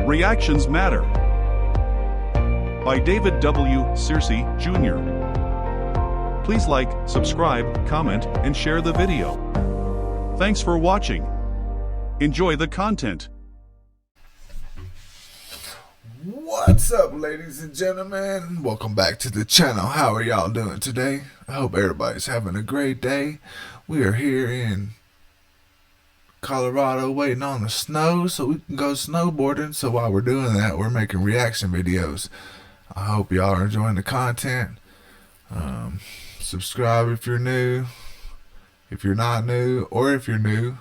Reactions Matter by David W. Searcy, Jr. Please like, subscribe, comment, and share the video. Thanks for watching. Enjoy the content. What's up, ladies and gentlemen? Welcome back to the channel. How are y'all doing today? I hope everybody's having a great day. We are here in Colorado waiting on the snow so we can go snowboarding. So while we're doing that, we're making reaction videos. I hope y'all are enjoying the content. Subscribe if you're new. If you're not new, or if you're new,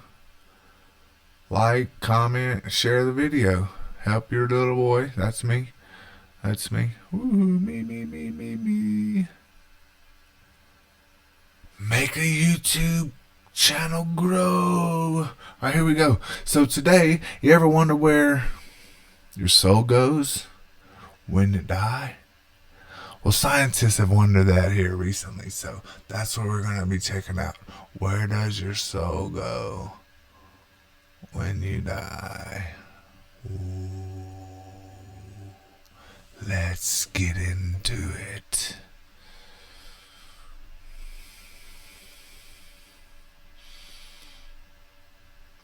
like, comment, share the video. Help your little boy. That's me. That's me. Ooh, me. Make a YouTube channel grow. Alright, here we go. So today, you ever wonder where your soul goes when you die? Well, scientists have wondered that here recently, so that's what we're going to be checking out. Where does your soul go when you die? Ooh. Let's get into it.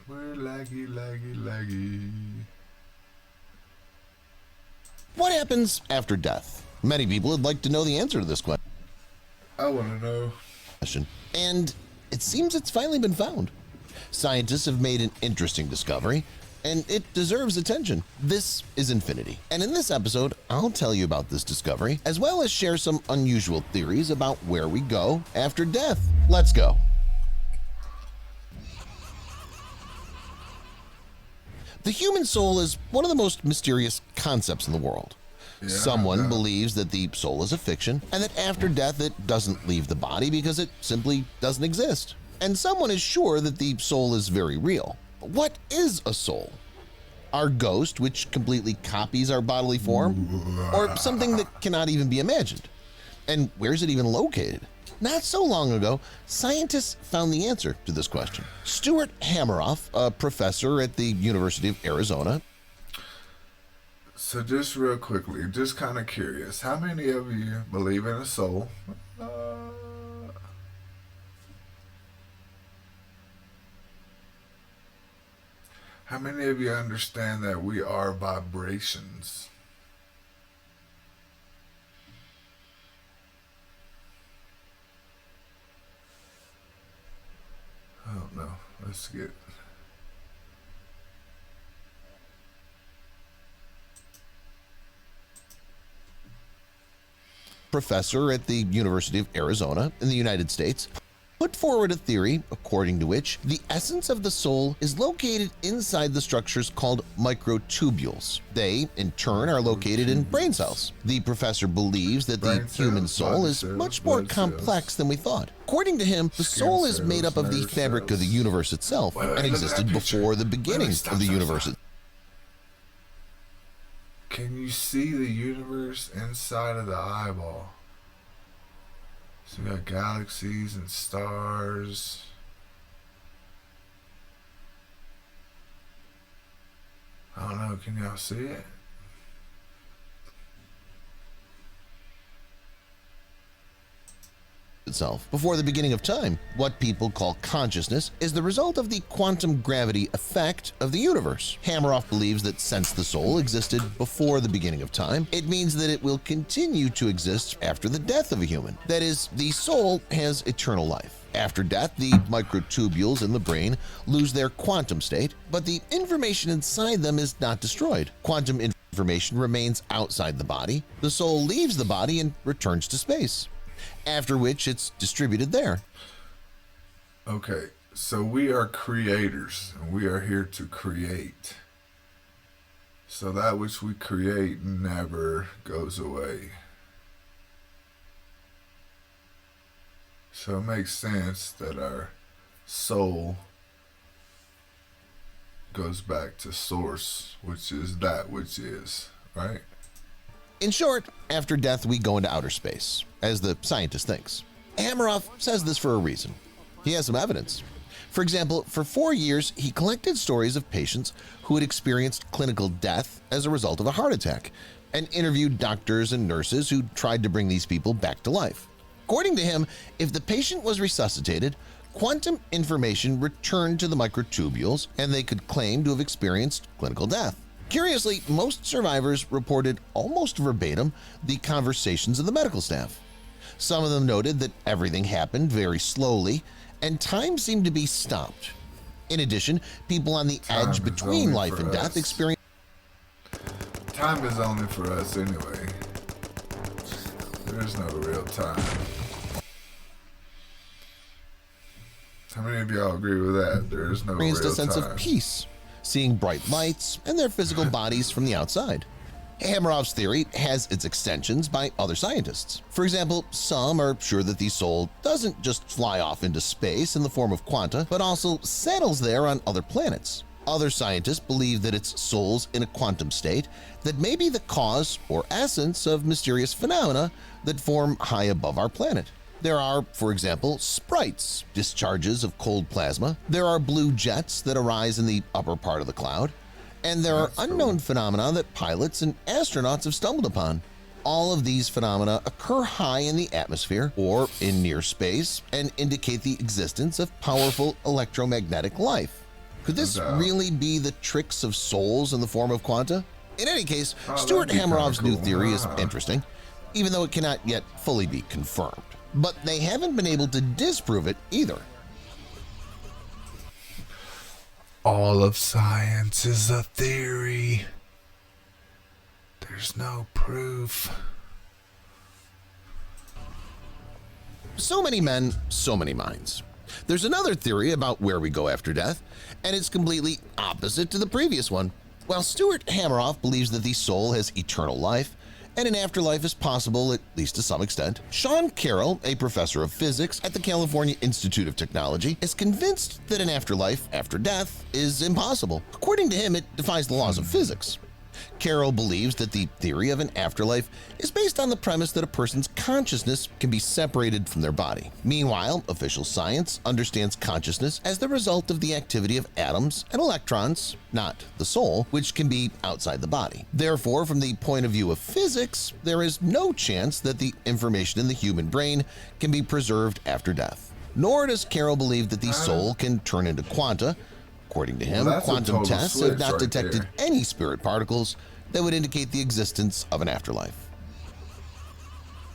We're laggy. What happens after death? Many people would like to know the answer to this question. I want to know. And it seems it's finally been found. Scientists have made an interesting discovery, and it deserves attention. This is infinity. And in this episode, I'll tell you about this discovery, as well as share some unusual theories about where we go after death. Let's go. The human soul is one of the most mysterious concepts in the world. Someone believes that the soul is a fiction and that after death it doesn't leave the body because it simply doesn't exist. And someone is sure that the soul is very real. But what is a soul? Our ghost, which completely copies our bodily form, or something that cannot even be imagined? And where is it even located? Not so long ago, scientists found the answer to this question. Stuart Hameroff, a professor at the University of Arizona. So just real quickly, just kind of curious, how many of you believe in a soul? How many of you understand that we are vibrations? I don't know. Let's get... Professor at the University of Arizona in the United States, put forward a theory according to which the essence of the soul is located inside the structures called microtubules. They, in turn, are located in brain cells. The professor believes that the human soul is much more complex than we thought. According to him, the soul is made up of the fabric of the universe itself and existed before the beginning of the universe. Can you see the universe inside of the eyeball? So we got galaxies and stars. I don't know, can y'all see it? Itself. Before the beginning of time, what people call consciousness is the result of the quantum gravity effect of the universe. Hameroff believes that since the soul existed before the beginning of time, it means that it will continue to exist after the death of a human. That is, the soul has eternal life. After death, the microtubules in the brain lose their quantum state, but the information inside them is not destroyed. Quantum information remains outside the body. The soul leaves the body and returns to space, after which it's distributed there. Okay, so we are creators, and we are here to create. So that which we create never goes away. So it makes sense that our soul goes back to source, which is that which is, right? In short, after death we go into outer space, as the scientist thinks. Hameroff says this for a reason. He has some evidence. For example, for 4 years, he collected stories of patients who had experienced clinical death as a result of a heart attack and interviewed doctors and nurses who tried to bring these people back to life. According to him, if the patient was resuscitated, quantum information returned to the microtubules and they could claim to have experienced clinical death. Curiously, most survivors reported almost verbatim the conversations of the medical staff. Some of them noted that everything happened very slowly and time seemed to be stopped. In addition, people on the edge between life and death experienced Time is only for us anyway. There's no real time. How many of y'all agree with that? There's no real time. a sense of peace, seeing bright lights and their physical bodies from the outside. Hameroff's theory has its extensions by other scientists. For example, some are sure that the soul doesn't just fly off into space in the form of quanta, but also settles there on other planets. Other scientists believe that it's souls in a quantum state that may be the cause or essence of mysterious phenomena that form high above our planet. There are, for example, sprites, discharges of cold plasma. There are blue jets that arise in the upper part of the cloud. And there are unknown phenomena that pilots and astronauts have stumbled upon. All of these phenomena occur high in the atmosphere or in near space and indicate the existence of powerful electromagnetic life. Could this really be the tricks of souls in the form of quanta? In any case, Stuart Hameroff's new theory is interesting, even though it cannot yet fully be confirmed. But they haven't been able to disprove it either. All of science is a theory. There's no proof. So many men, so many minds. There's another theory about where we go after death, and it's completely opposite to the previous one. While Stuart Hameroff believes that the soul has eternal life, and an afterlife is possible, at least to some extent, Sean Carroll, a professor of physics at the California Institute of Technology, is convinced that an afterlife after death is impossible. According to him, it defies the laws of physics. Carroll believes that the theory of an afterlife is based on the premise that a person's consciousness can be separated from their body. Meanwhile, official science understands consciousness as the result of the activity of atoms and electrons, not the soul, which can be outside the body. Therefore, from the point of view of physics, there is no chance that the information in the human brain can be preserved after death. Nor does Carroll believe that the soul can turn into quanta. According to him, quantum tests have not detected any spirit particles that would indicate the existence of an afterlife.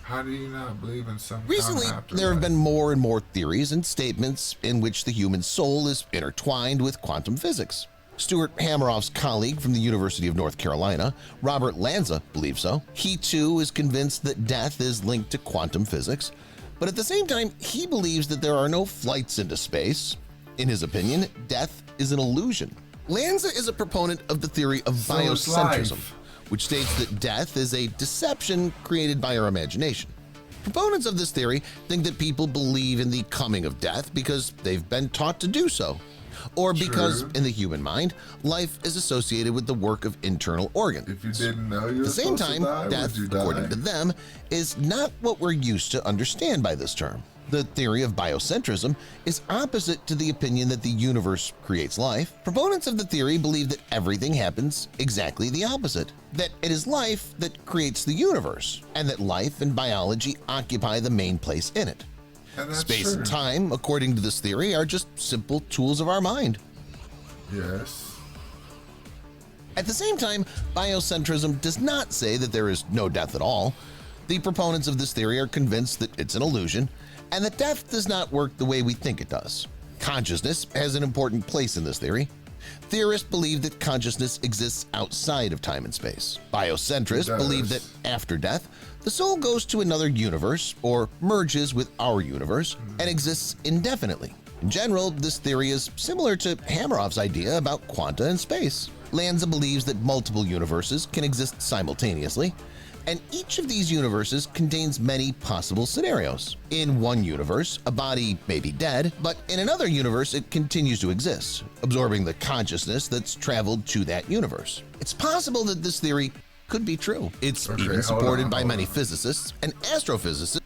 How do you not believe in some Recently, kind of afterlife? there have been more and more theories and statements in which the human soul is intertwined with quantum physics. Stuart Hameroff's colleague from the University of North Carolina, Robert Lanza, believes so. He too is convinced that death is linked to quantum physics, but at the same time, he believes that there are no flights into space. In his opinion, death is an illusion. Lanza is a proponent of the theory of biocentrism, which states that death is a deception created by our imagination. Proponents of this theory think that people believe in the coming of death because they've been taught to do so, or because in the human mind, life is associated with the work of internal organs. If you didn't know you were At the same supposed time, to die, death, would you die? according to them, is not what we're used to understand by this term. The theory of biocentrism is opposite to the opinion that the universe creates life. Proponents of the theory believe that everything happens exactly the opposite, that it is life that creates the universe, and that life and biology occupy the main place in it. And that's Space true. and time, according to this theory, are just simple tools of our mind. Yes. At the same time, biocentrism does not say that there is no death at all. The proponents of this theory are convinced that it's an illusion and that death does not work the way we think it does. Consciousness has an important place in this theory. Theorists believe that consciousness exists outside of time and space. Biocentrists believe that after death, the soul goes to another universe or merges with our universe and exists indefinitely. In general, this theory is similar to Hameroff's idea about quanta and space. Lanza believes that multiple universes can exist simultaneously, and each of these universes contains many possible scenarios. In one universe, a body may be dead, but in another universe it continues to exist, absorbing the consciousness that's traveled to that universe. It's possible that this theory could be true. It's even supported by many physicists and astrophysicists.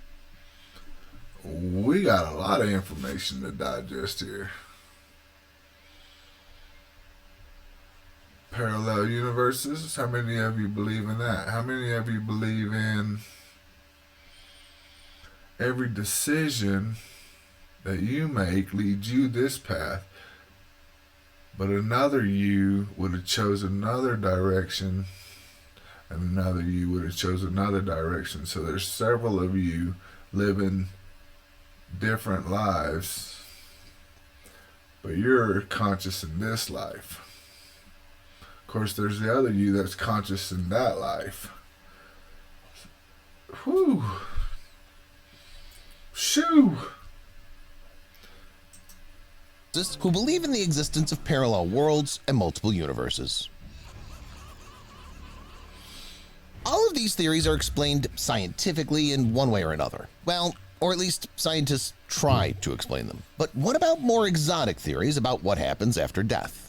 We got a lot of information to digest here. parallel universes? How many of you believe in that? How many of you believe in every decision that you make leads you this path, but another you would have chosen another direction, and another you would have chosen another direction? So there's several of you living different lives, but you're conscious in this life. Of course, there's the other you that's conscious in that life. Whew. Shoo. Who believe in the existence of parallel worlds and multiple universes. All of these theories are explained scientifically in one way or another. Well, or at least scientists try to explain them. But what about more exotic theories about what happens after death?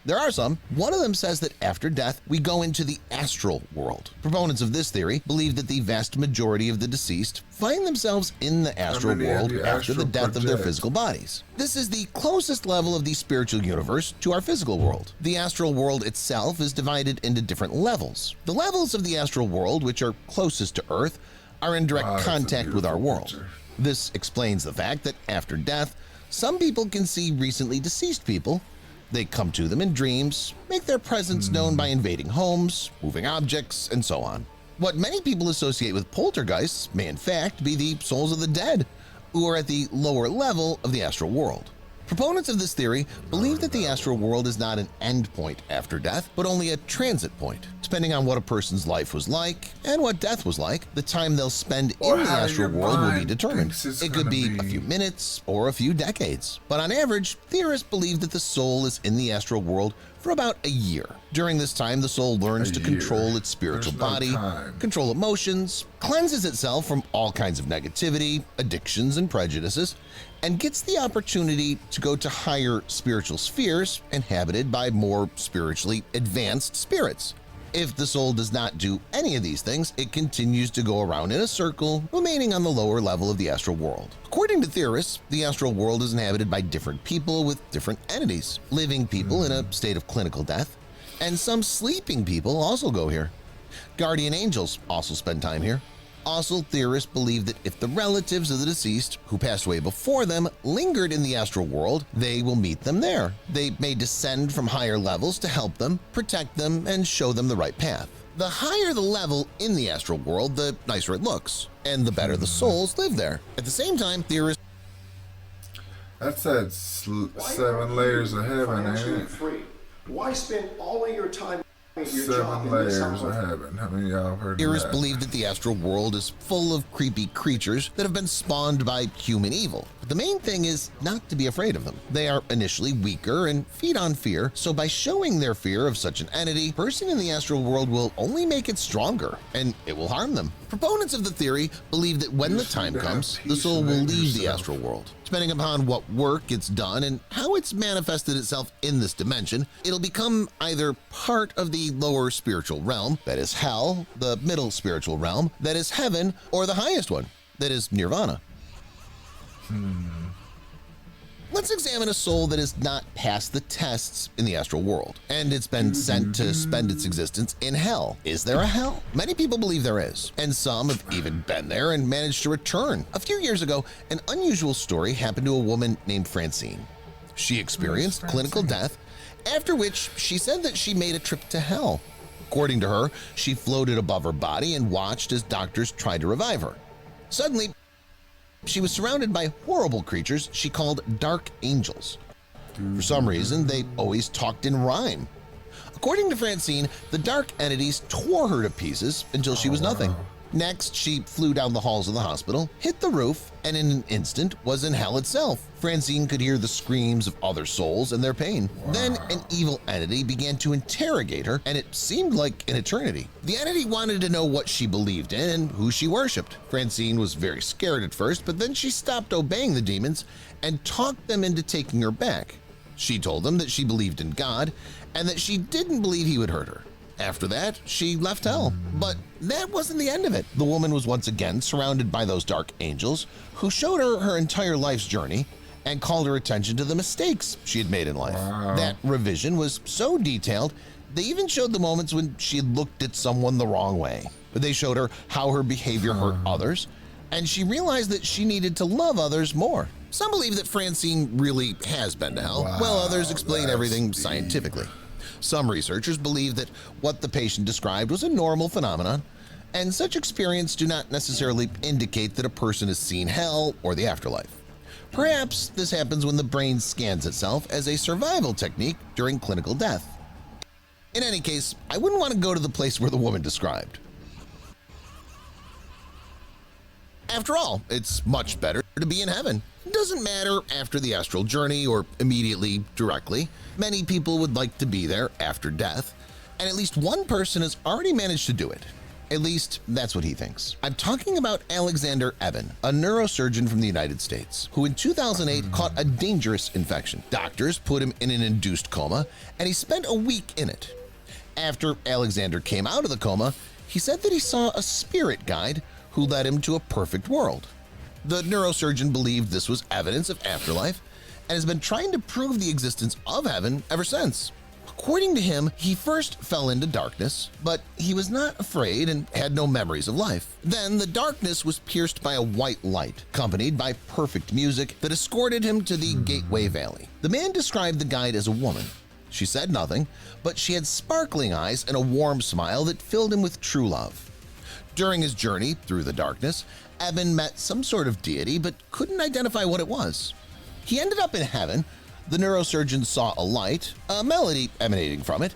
There are some. One of them says that after death, we go into the astral world. Proponents of this theory believe that the vast majority of the deceased find themselves in the astral world after the death of their physical bodies. This is the closest level of the spiritual universe to our physical world. The astral world itself is divided into different levels. The levels of the astral world, which are closest to Earth, are in direct contact with our world. This explains the fact that after death, some people can see recently deceased people. They come to them in dreams, make their presence known by invading homes, moving objects, and so on. What many people associate with poltergeists may in fact be the souls of the dead, who are at the lower level of the astral world. Proponents of this theory believe that the astral world is not an end point after death, but only a transit point. Depending on what a person's life was like and what death was like, the time they'll spend in the astral world will be determined. It could be a few minutes or a few decades. But on average, theorists believe that the soul is in the astral world for about a year. During this time, the soul learns to control its spiritual body, control emotions, cleanses itself from all kinds of negativity, addictions, and prejudices, and gets the opportunity to go to higher spiritual spheres inhabited by more spiritually advanced spirits. If the soul does not do any of these things, it continues to go around in a circle, remaining on the lower level of the astral world. According to theorists, the astral world is inhabited by different people with different entities, living people in a state of clinical death, and some sleeping people also go here. Guardian angels also spend time here. Also, theorists believe that if the relatives of the deceased who passed away before them lingered in the astral world, they will meet them there. They may descend from higher levels to help them, protect them, and show them the right path. The higher the level in the astral world, the nicer it looks, and the better the souls live there. At the same time, theorists That's that 7 layers of heaven, ain't it? Free. Why spend all of your time at your 7 job layers of heaven. How many of y'all have heard of theorists that? believe that the astral world is full of creepy creatures that have been spawned by human evil. But the main thing is not to be afraid of them. They are initially weaker and feed on fear, so by showing their fear of such an entity, a person in the astral world will only make it stronger, and it will harm them. Proponents of the theory believe that when the time comes, the soul will leave the astral world. Depending upon what work it's done and how it's manifested itself in this dimension, it'll become either part of the lower spiritual realm, that is hell, the middle spiritual realm, that is heaven, or the highest one, that is nirvana. Let's examine a soul that has not passed the tests in the astral world, and it's been sent to spend its existence in hell. Is there a hell? Many people believe there is, and some have even been there and managed to return. A few years ago, an unusual story happened to a woman named Francine. She experienced clinical death, after which she said that she made a trip to hell. According to her, she floated above her body and watched as doctors tried to revive her. Suddenly, she was surrounded by horrible creatures she called dark angels. For some reason, they always talked in rhyme. According to Francine, the dark entities tore her to pieces until she was nothing. Next, she flew down the halls of the hospital, hit the roof, and in an instant was in hell itself. Francine could hear the screams of other souls and their pain. Then an evil entity began to interrogate her, and it seemed like an eternity. The entity wanted to know what she believed in and who she worshipped. Francine was very scared at first, but then she stopped obeying the demons and talked them into taking her back. She told them that she believed in God and that she didn't believe he would hurt her. After that, she left hell. But that wasn't the end of it. The woman was once again surrounded by those dark angels who showed her her entire life's journey and called her attention to the mistakes she had made in life. That revision was so detailed, They even showed the moments when she looked at someone the wrong way. They showed her how her behavior hurt others, and she realized that she needed to love others more. Some believe that Francine really has been to hell, while others explain everything scientifically. Some researchers believe that what the patient described was a normal phenomenon, and such experience do not necessarily indicate that a person has seen hell or the afterlife. Perhaps this happens when the brain scans itself as a survival technique during clinical death. In any case, I wouldn't want to go to the place where the woman described. After all, it's much better to be in heaven. It doesn't matter after the astral journey or immediately, directly. Many people would like to be there after death, and at least one person has already managed to do it. At least, that's what he thinks. I'm talking about Alexander Eben, a neurosurgeon from the United States, who in 2008 caught a dangerous infection. Doctors put him in an induced coma, and he spent a week in it. After Alexander came out of the coma, he said that he saw a spirit guide who led him to a perfect world. The neurosurgeon believed this was evidence of afterlife and has been trying to prove the existence of heaven ever since. According to him, he first fell into darkness, but he was not afraid and had no memories of life. Then the darkness was pierced by a white light, accompanied by perfect music that escorted him to the Gateway Valley. The man described the guide as a woman. She said nothing, but she had sparkling eyes and a warm smile that filled him with true love. During his journey through the darkness, Eben met some sort of deity but couldn't identify what it was. He ended up in heaven. The neurosurgeon saw a light, a melody emanating from it,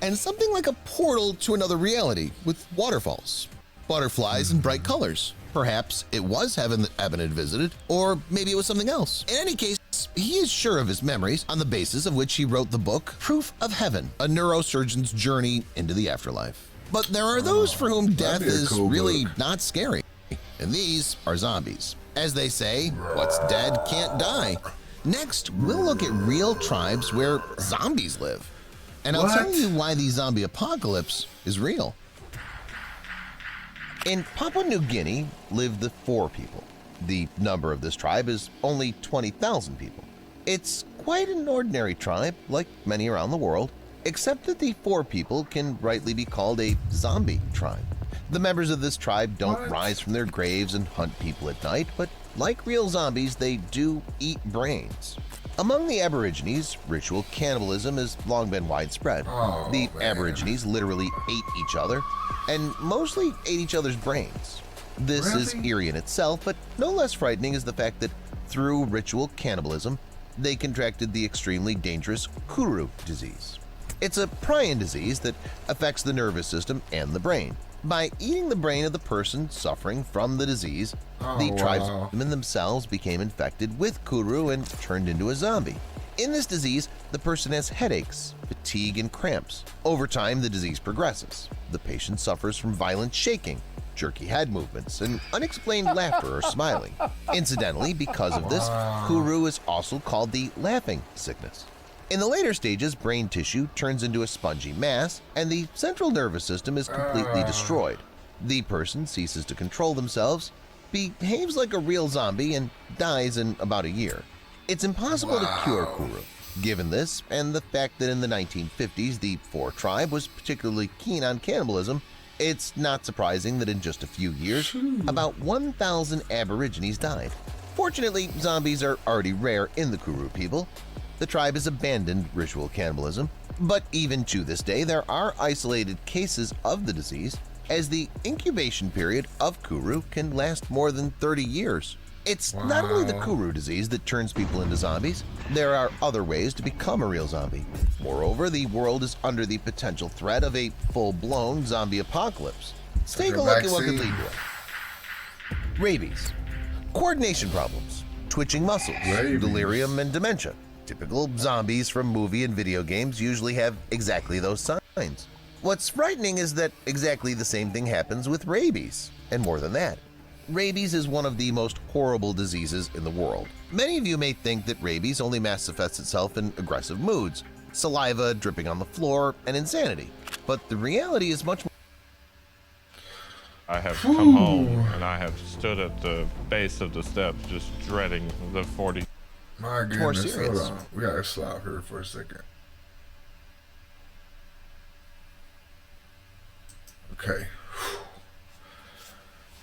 and something like a portal to another reality with waterfalls, butterflies, and bright colors. Perhaps it was heaven that Eben had visited, or maybe it was something else. In any case, he is sure of his memories, on the basis of which he wrote the book Proof of Heaven, a neurosurgeon's journey into the afterlife. But there are those for whom death is really not scary, and these are zombies. As they say, what's dead can't die. Next, we'll look at real tribes where zombies live. And I'll tell you why the zombie apocalypse is real. In Papua New Guinea live the Four people. The number of this tribe is only 20,000 people. It's quite an ordinary tribe, like many around the world, except that the Four people can rightly be called a zombie tribe. The members of this tribe don't rise from their graves and hunt people at night, but like real zombies, they do eat brains. Among the Aborigines, ritual cannibalism has long been widespread. The Aborigines literally ate each other and mostly ate each other's brains. This is eerie in itself, but no less frightening is the fact that through ritual cannibalism, they contracted the extremely dangerous Kuru disease. It's a prion disease that affects the nervous system and the brain. By eating the brain of the person suffering from the disease, the tribesmen themselves became infected with Kuru and turned into a zombie. In this disease, the person has headaches, fatigue, and cramps. Over time, the disease progresses. The patient suffers from violent shaking, jerky head movements, and unexplained laughter or smiling. Incidentally, because of this, Kuru is also called the laughing sickness. In the later stages, brain tissue turns into a spongy mass, and the central nervous system is completely destroyed. The person ceases to control themselves, behaves like a real zombie, and dies in about a year. It's impossible to cure Kuru. Given this, and the fact that in the 1950s the Four tribe was particularly keen on cannibalism, it's not surprising that in just a few years, about 1,000 Aborigines died. Fortunately, zombies are already rare in the Kuru people. The tribe has abandoned ritual cannibalism, but even to this day there are isolated cases of the disease, as the incubation period of Kuru can last more than 30 years. It's not only the Kuru disease that turns people into zombies, there are other ways to become a real zombie. Moreover, the world is under the potential threat of a full-blown zombie apocalypse. Let's take a look at what could lead to it. Rabies, coordination problems, twitching muscles, delirium, and dementia. Typical zombies from movie and video games usually have exactly those signs. What's frightening is that exactly the same thing happens with rabies, and more than that. Rabies is one of the most horrible diseases in the world. Many of you may think that rabies only manifests itself in aggressive moods, saliva dripping on the floor, and insanity. But the reality is much more. I have come home and I have stood at the base of the steps just dreading the 40. My goodness, hold on. We gotta stop here for a second. Okay.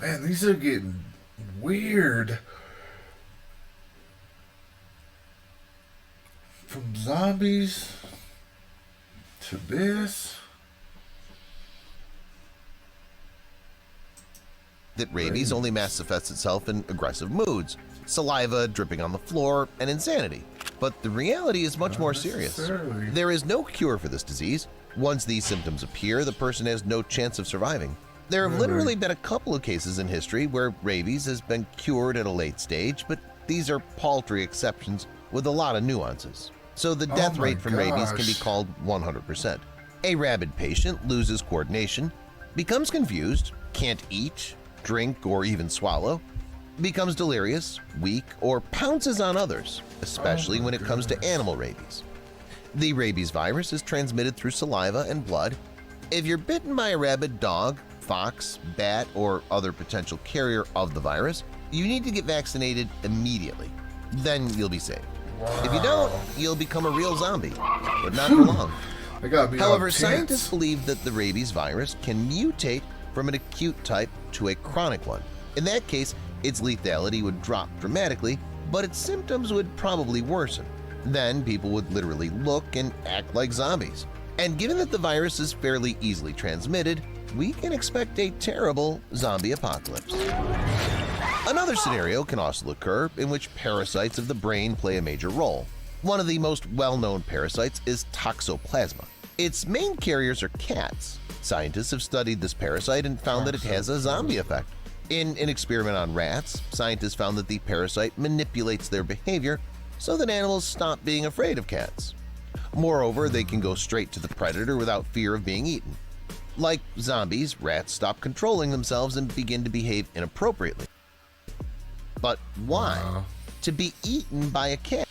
Man, these are getting weird. From zombies to this. That rabies only manifests itself in aggressive moods, saliva dripping on the floor, and insanity. But the reality is much more serious. There is no cure for this disease. Once these symptoms appear, the person has no chance of surviving. There have literally been a couple of cases in history where rabies has been cured at a late stage, but these are paltry exceptions with a lot of nuances. So the death rate from rabies can be called 100%. A rabid patient loses coordination, becomes confused, can't eat, drink, or even swallow, becomes delirious, weak, or pounces on others, especially when it comes to animal rabies. The rabies virus is transmitted through saliva and blood. If you're bitten by a rabid dog, fox, bat, or other potential carrier of the virus, you need to get vaccinated immediately. Then you'll be safe. If you don't, you'll become a real zombie, but not for long. However, scientists believe that the rabies virus can mutate from an acute type to a chronic one. In that case, its lethality would drop dramatically, but its symptoms would probably worsen. Then people would literally look and act like zombies. And given that the virus is fairly easily transmitted, we can expect a terrible zombie apocalypse. Another scenario can also occur in which parasites of the brain play a major role. One of the most well-known parasites is toxoplasma. Its main carriers are cats. Scientists have studied this parasite and found that it has a zombie effect. In an experiment on rats, scientists found that the parasite manipulates their behavior so that animals stop being afraid of cats. Moreover, they can go straight to the predator without fear of being eaten. Like zombies, rats stop controlling themselves and begin to behave inappropriately. But why? To be eaten by a cat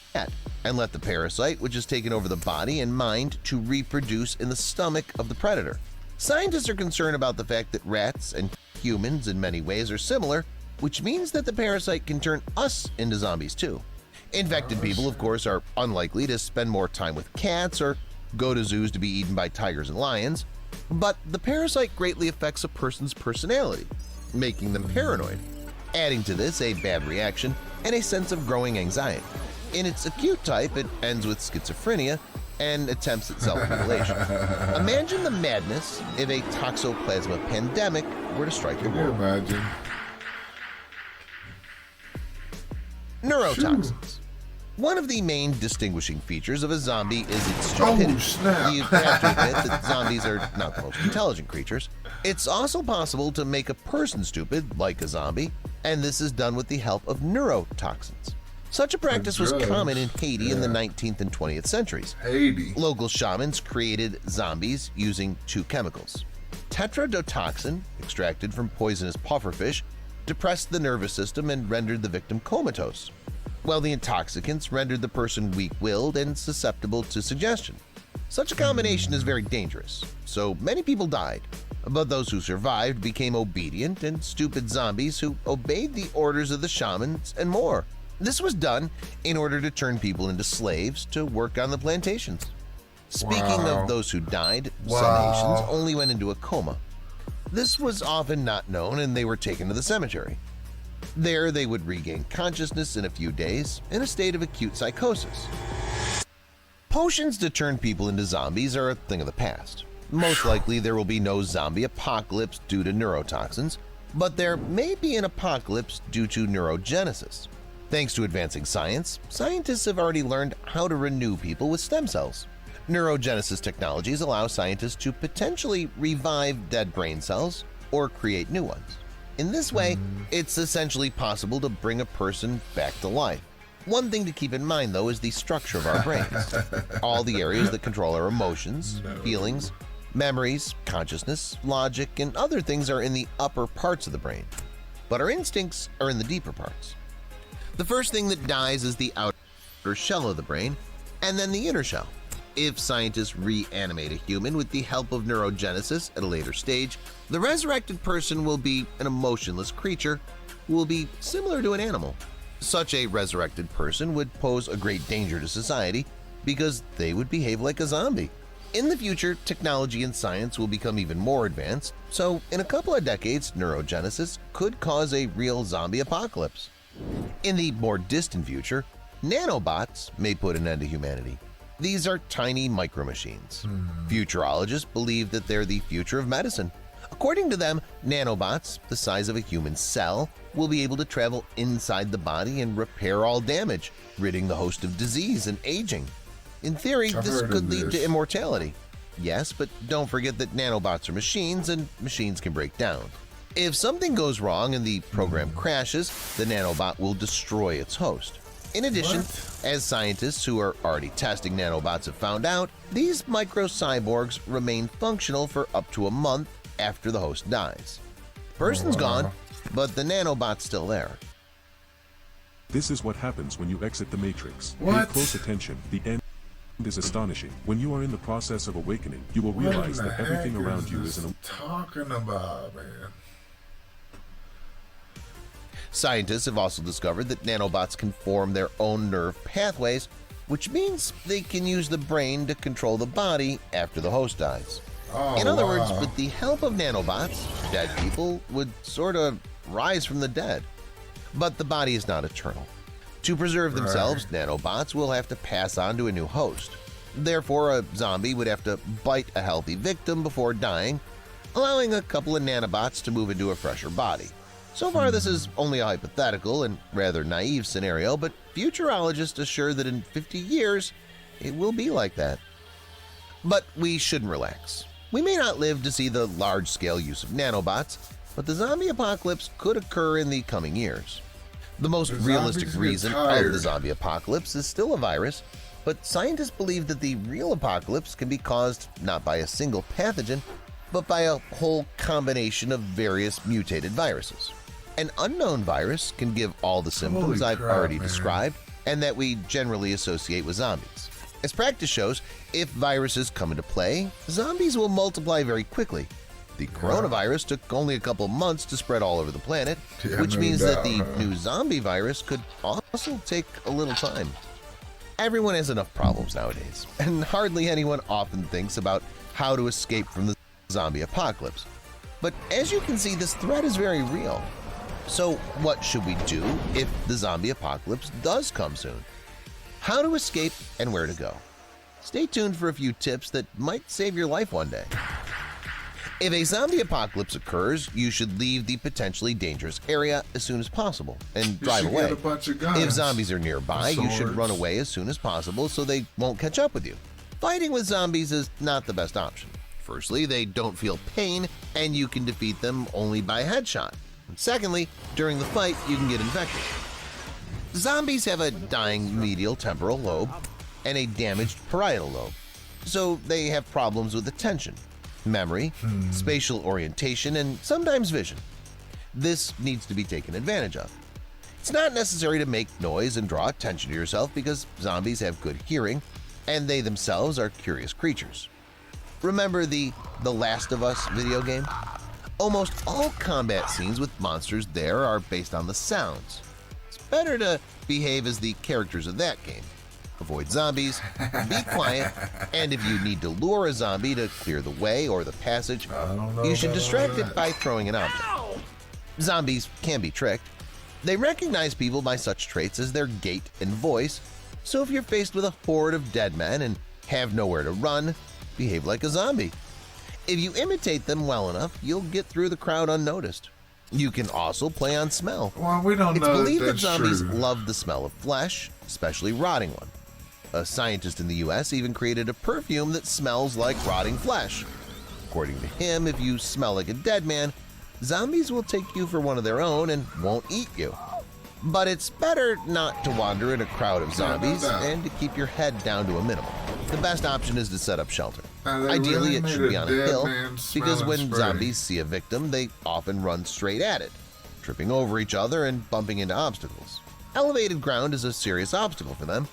and let the parasite, which has taken over the body and mind, to reproduce in the stomach of the predator. Scientists are concerned about the fact that rats and humans in many ways are similar, which means that the parasite can turn us into zombies too. Infected people, of course, are unlikely to spend more time with cats or go to zoos to be eaten by tigers and lions, but the parasite greatly affects a person's personality, making them paranoid. Adding to this a bad reaction and a sense of growing anxiety. In its acute type, it ends with schizophrenia and attempts at self-mutilation. Imagine the madness if a toxoplasma pandemic were to strike the world. Can you imagine? Neurotoxins. One of the main distinguishing features of a zombie is its stupidity. Oh, snap. You have to admit that zombies are not the most intelligent creatures. It's also possible to make a person stupid, like a zombie, and this is done with the help of neurotoxins. Such a practice was common in Haiti in the 19th and 20th centuries. Local shamans created zombies using two chemicals. Tetrodotoxin, extracted from poisonous pufferfish, depressed the nervous system and rendered the victim comatose, while the intoxicants rendered the person weak-willed and susceptible to suggestion. Such a combination is very dangerous, so many people died, but those who survived became obedient and stupid zombies who obeyed the orders of the shamans and more. This was done in order to turn people into slaves to work on the plantations. Speaking of those who died, some nations only went into a coma. This was often not known and they were taken to the cemetery. There they would regain consciousness in a few days in a state of acute psychosis. Potions to turn people into zombies are a thing of the past. Most likely there will be no zombie apocalypse due to neurotoxins, but there may be an apocalypse due to neurogenesis. Thanks to advancing science, scientists have already learned how to renew people with stem cells. Neurogenesis technologies allow scientists to potentially revive dead brain cells or create new ones. In this way, it's essentially possible to bring a person back to life. One thing to keep in mind, though, is the structure of our brains. All the areas that control our emotions, feelings, memories, consciousness, logic, and other things are in the upper parts of the brain, but our instincts are in the deeper parts. The first thing that dies is the outer shell of the brain, and then the inner shell. If scientists reanimate a human with the help of neurogenesis at a later stage, the resurrected person will be an emotionless creature who will be similar to an animal. Such a resurrected person would pose a great danger to society because they would behave like a zombie. In the future, technology and science will become even more advanced, so in a couple of decades, neurogenesis could cause a real zombie apocalypse. In the more distant future, nanobots may put an end to humanity. These are tiny micromachines. Futurologists believe that they're the future of medicine. According to them, nanobots, the size of a human cell, will be able to travel inside the body and repair all damage, ridding the host of disease and aging. In theory, this could lead to immortality. Yes, but don't forget that nanobots are machines and machines can break down. If something goes wrong and the program crashes, the nanobot will destroy its host. In addition, as scientists who are already testing nanobots have found out, these micro-cyborgs remain functional for up to a month after the host dies. The person's gone, but the nanobot's still there. This is what happens when you exit the Matrix. What? Pay close attention. The end is astonishing. When you are in the process of awakening, you will What in realize the that everything heck around you this is an talking about, man? Scientists have also discovered that nanobots can form their own nerve pathways, which means they can use the brain to control the body after the host dies. In other words, with the help of nanobots, dead people would sort of rise from the dead. But the body is not eternal. To preserve themselves, nanobots will have to pass on to a new host. Therefore, a zombie would have to bite a healthy victim before dying, allowing a couple of nanobots to move into a fresher body. So far, this is only a hypothetical and rather naive scenario, but futurologists assure that in 50 years, it will be like that. But we shouldn't relax. We may not live to see the large-scale use of nanobots, but the zombie apocalypse could occur in the coming years. The most realistic reason of the zombie apocalypse is still a virus, but scientists believe that the real apocalypse can be caused not by a single pathogen, but by a whole combination of various mutated viruses. An unknown virus can give all the symptoms I've already described and that we generally associate with zombies. As practice shows, if viruses come into play, zombies will multiply very quickly. The coronavirus took only a couple months to spread all over the planet, which means that the new zombie virus could also take a little time. Everyone has enough problems nowadays, and hardly anyone often thinks about how to escape from the zombie apocalypse. But as you can see, this threat is very real. So what should we do if the zombie apocalypse does come soon? How to escape and where to go. Stay tuned for a few tips that might save your life one day. If a zombie apocalypse occurs, you should leave the potentially dangerous area as soon as possible and drive away. If zombies are nearby, you should run away as soon as possible so they won't catch up with you. Fighting with zombies is not the best option. Firstly, they don't feel pain and you can defeat them only by a headshot. And secondly, during the fight, you can get infected. Zombies have a dying medial temporal lobe and a damaged parietal lobe, so they have problems with attention, memory, spatial orientation, and sometimes vision. This needs to be taken advantage of. It's not necessary to make noise and draw attention to yourself because zombies have good hearing and they themselves are curious creatures. Remember the Last of Us video game? Almost all combat scenes with monsters there are based on the sounds. It's better to behave as the characters of that game. Avoid zombies, be quiet, and if you need to lure a zombie to clear the way or the passage, you should distract it by throwing an object. Zombies can be tricked. They recognize people by such traits as their gait and voice, so if you're faced with a horde of dead men and have nowhere to run, behave like a zombie. If you imitate them well enough, you'll get through the crowd unnoticed. You can also play on smell. Well, we don't It's know believed if that that's zombies true. love the smell of flesh, especially rotting one. A scientist in the US even created a perfume that smells like rotting flesh. According to him, if you smell like a dead man, zombies will take you for one of their own and won't eat you. But it's better not to wander in a crowd of zombies and to keep your head down to a minimum. The best option is to set up shelter. Ideally, it should be on a hill, because when zombies see a victim, they often run straight at it, tripping over each other and bumping into obstacles. Elevated ground is a serious obstacle for them,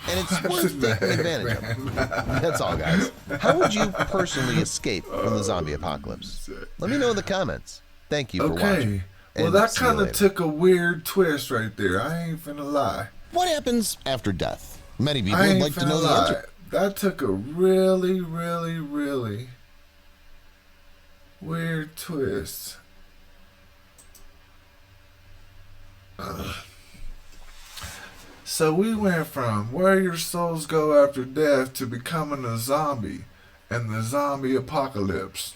and it's worth taking advantage of. That's all, guys. How would you personally escape from the zombie apocalypse? Let me know in the comments. Thank you for watching. Well, and that see you kind of later. took a weird twist right there. I ain't finna lie. What happens after death? Many people I would ain't like to finna know the lie. answer. that took a really, really, really weird twist. So we went from where your souls go after death to becoming a zombie and the zombie apocalypse.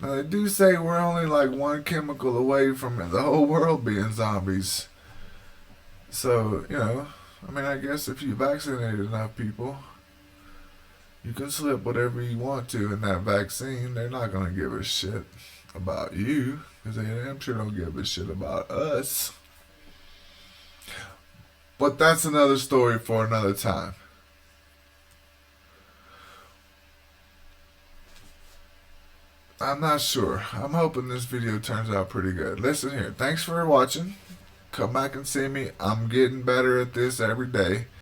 Now they do say we're only like one chemical away from the whole world being zombies. So, I mean, I guess if you vaccinate enough people, you can slip whatever you want to in that vaccine. They're not going to give a shit about you, because they damn sure don't give a shit about us. But that's another story for another time. I'm not sure. I'm hoping this video turns out pretty good. Listen here. Thanks for watching. Come back and see me. I'm getting better at this every day.